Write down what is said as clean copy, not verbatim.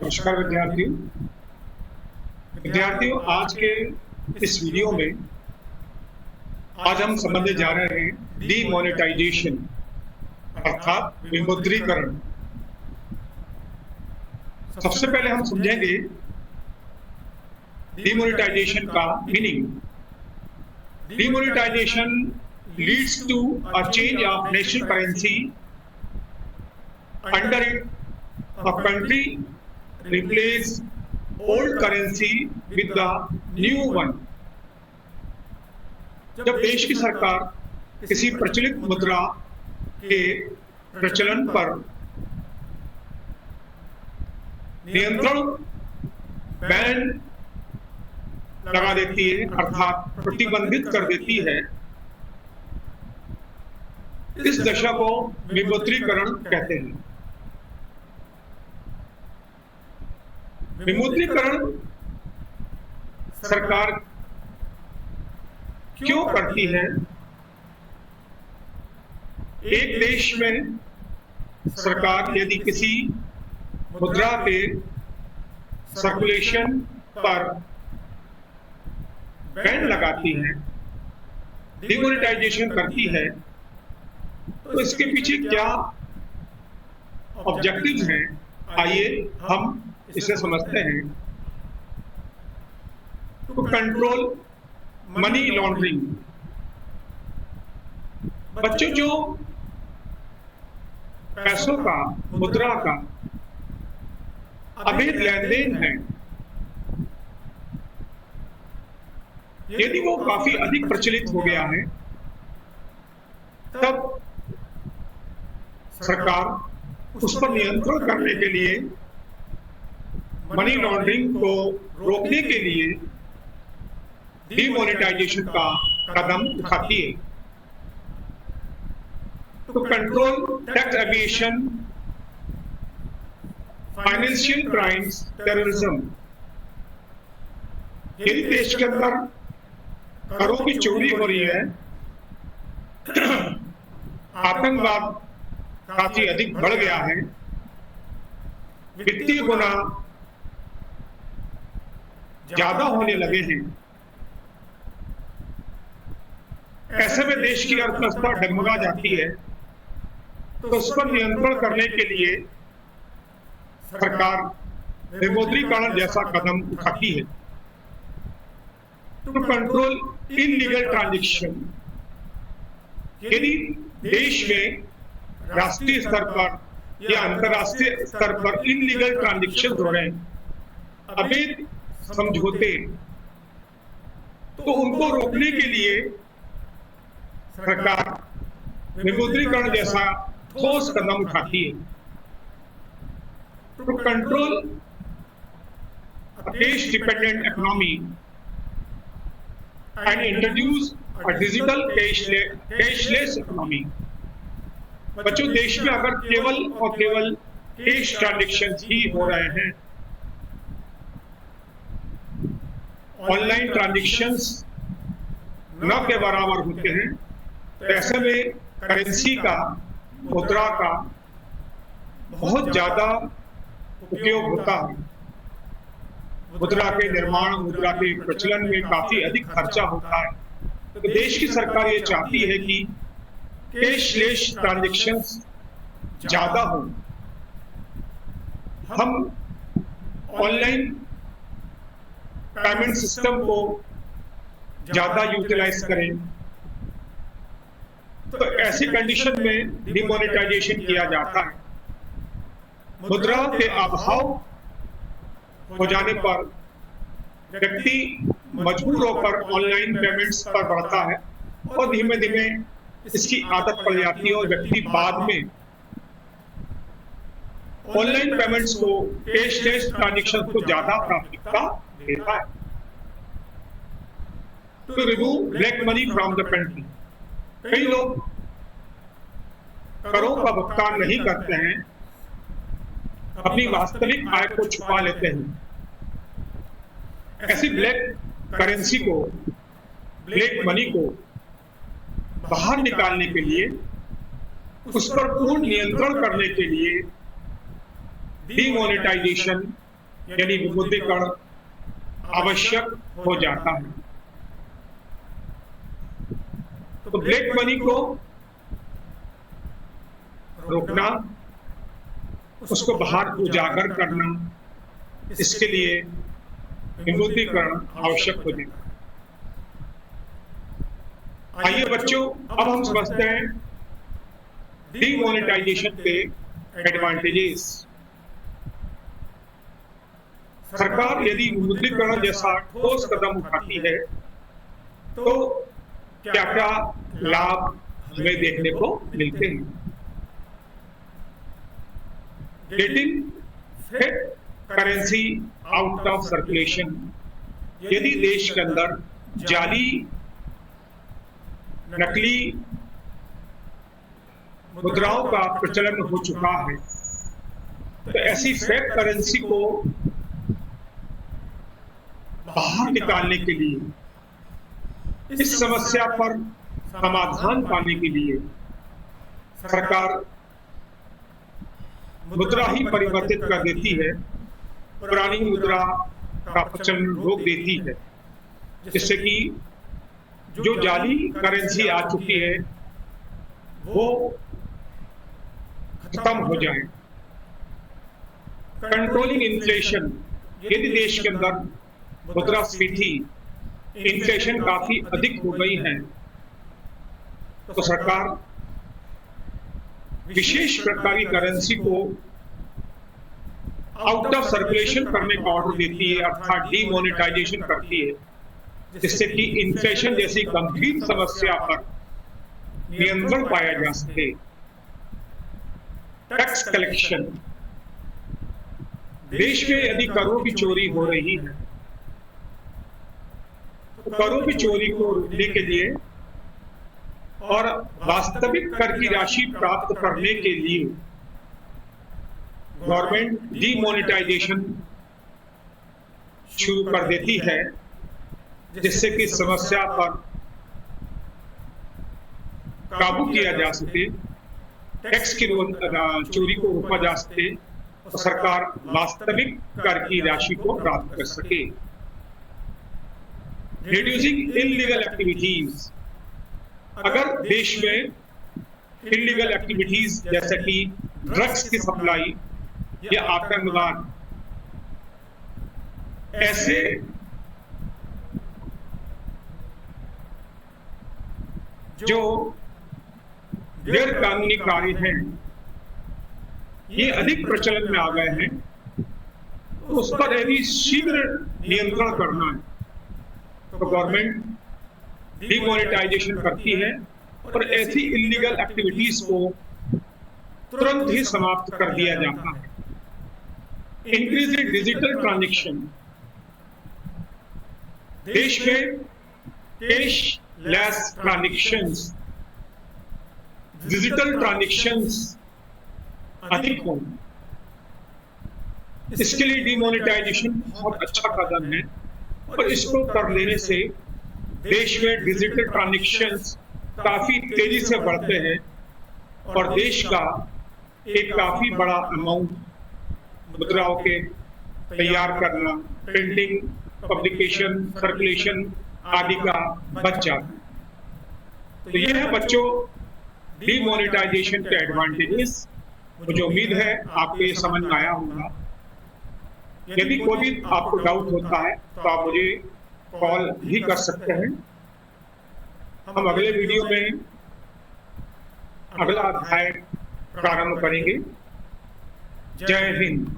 नमस्कार विद्यार्थियों। आज के इस वीडियो में आज हम समझने जा रहे हैं डीमोनेटाइजेशन अर्थात विमुद्रीकरण। सबसे पहले हम समझेंगे डीमोनेटाइजेशन का meaning. Demonetisation leads to a change of national currency. Under it a country replace old currency with the new one। जब देश की सरकार किसी प्रचलित मुद्रा के प्रचलन पर नियंत्रण बैन लगा देती है अर्थात प्रतिबंधित कर देती है, इस दशा को विमुद्रीकरण कहते हैं। विमुद्रीकरण सरकार क्यों करती है? एक देश में सरकार यदि किसी मुद्रा के सर्कुलेशन पर बैन लगाती है, डिमोनेटाइजेशन करती है, तो इसके पीछे क्या ऑब्जेक्टिव्स हैं, आइए हम इसे समझते हैं। To control money laundering. बच्चों, जो पैसों का, मुद्रा का अवैध लेन देन है, यदि वो काफी अधिक प्रचलित हो गया है, तब सरकार उस पर नियंत्रण करने के लिए, मनी लॉन्ड्रिंग को रोकने के लिए डीमोनेटाइजेशन का कदम उठाती है। To control tax evasion, financial crimes, terrorism. यदि देश के अंदर करों की चोरी हो रही है, आतंकवाद काफी अधिक बढ़ गया है, वित्तीय गुनाह ज्यादा होने लगे हैं, ऐसे में देश की अर्थव्यवस्था डगमगा जाती है, तो उस पर नियंत्रण करने के लिए सरकार विमुद्रीकरण जैसा कदम उठाती है। To control illegal transaction. यदि देश में राष्ट्रीय स्तर पर या अंतर्राष्ट्रीय स्तर पर इनलीगल ट्रांजैक्शन हो रहे हैं, अवैध समझौते, तो उनको रोकने के लिए सरकार विमुद्रीकरण जैसा ठोस कदम उठाती है। To control cash dependent economy and introduce a digital cashless economy. बच्चों, देश में अगर केवल और केवल कैश ट्रांजैक्शन ही हो रहे हैं, ऑनलाइन ट्रांजैक्शंस न के बराबर होते हैं, तो ऐसे में करेंसी का, मुद्रा का बहुत ज्यादा उपयोग होता है। मुद्रा के निर्माण, मुद्रा के प्रचलन में काफी अधिक खर्चा होता है। तो देश की सरकार ये चाहती है कि कैशलेस ट्रांजैक्शंस ज्यादा हो। हम ऑनलाइन पेमेंट सिस्टम को ज्यादा यूटिलाइज करें, तो ऐसी कंडीशन में डिमोनेटाइजेशन किया जाता है। मुद्रा के अभाव हो जाने पर व्यक्ति मजबूर होकर ऑनलाइन पेमेंट्स पर बढ़ता है और धीमे धीमे इसकी आदत पड़ जाती है और व्यक्ति बाद में ऑनलाइन पेमेंट्स को, कैशलेस ट्रांजैक्शन को ज्यादा प्राथमिकता देता है। To remove black money from the country. कई लोग करों का भुगतान नहीं करते हैं, अपनी वास्तविक आय को छुपा लेते हैं। ऐसी ब्लैक करेंसी को, ब्लैक मनी को बाहर निकालने के लिए, उस पर पूर्ण नियंत्रण करने के लिए डीमोनेटाइजेशन यानी विमुद्रीकरण आवश्यक हो जाता है। तो ब्लैक मनी को रोकना, उसको बाहर उजागर करना, इसके लिए विमुद्रीकरण आवश्यक हो जाता है। आइए बच्चों, अब हम समझते हैं डीमोनेटाइजेशन के एडवांटेजेस। सरकार यदि विमुद्रीकरण जैसा ठोस कदम उठाती है तो क्या क्या लाभ हमें देखने को मिलते हैं। Getting fit currency out of circulation. यदि देश के अंदर जाली, नकली मुद्राओं का प्रचलन हो चुका है तो ऐसी फेक करेंसी को बाहर निकालने के लिए, इस समस्या पर समाधान पाने के लिए सरकार मुद्रा ही परिवर्तित कर देती है, पुरानी मुद्रा का प्रचलन रोक देती है, जिससे कि जो जाली करेंसी आ चुकी है वो खत्म हो जाए। Controlling inflation. यदि देश के अंदर मुद्रास्फीति, इन्फ्लेशन काफी अधिक हो गई है तो सरकार विशेष प्रकार की करेंसी को आउट ऑफ सर्कुलेशन करने का ऑर्डर देती है, अर्थात डीमोनेटाइजेशन करती है, जिससे कि इन्फ्लेशन जैसी गंभीर समस्या पर नियंत्रण पाया जा सके। Tax collection. देश में यदि करों की चोरी हो रही है तो करों की चोरी को रोकने के लिए और वास्तविक कर की राशि प्राप्त करने के लिए गवर्नमेंट डीमोनेटाइजेशन शुरू कर देती है, जिससे कि समस्या पर काबू किया जा सके, टैक्स की चोरी को रोका जा सके और सरकार वास्तविक कर की राशि को प्राप्त कर सके। Reducing illegal activities. अगर देश में इलीगल एक्टिविटीज जैसे कि ड्रग्स की सप्लाई या आतंकवाद, ऐसे जो गैर कानूनी कार्य हैं ये अधिक प्रचलन में आ गए हैं, तो उस पर यदि शीघ्र नियंत्रण करना है तो गवर्नमेंट डीमोनेटाइजेशन करती है और ऐसी इलीगल एक्टिविटीज को तुरंत ही समाप्त कर दिया जाता है। Increasing digital transaction. देश में कैशलेस ट्रांजैक्शंस, डिजिटल ट्रांजैक्शंस अधिक हों, इसके लिए डीमोनेटाइजेशन बहुत अच्छा कदम है और इसको कर लेने से देश में डिजिटल ट्रांजैक्शंस काफी तेजी से बढ़ते हैं और देश का एक काफी बड़ा अमाउंट मुद्राओं के तैयार करना, प्रिंटिंग, पब्लिकेशन, सर्कुलेशन आदि का बच जाता है। तो यह है बच्चों डीमोनेटाइजेशन के एडवांटेजेस। मुझे उम्मीद है आपको ये समझ में आया होगा। यदि कोई भी आपको डाउट होता है तो आप मुझे कॉल भी कर सकते हैं। हम अगले वीडियो में अगला अध्याय प्रारंभ करेंगे। जय हिंद।